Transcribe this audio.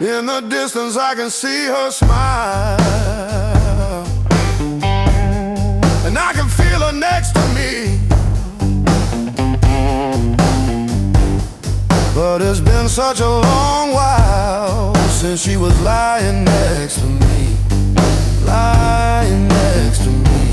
In the distance I can see her smile, and I can feel her next to me. But it's been such a long while since she was lying next to me, lying next to me.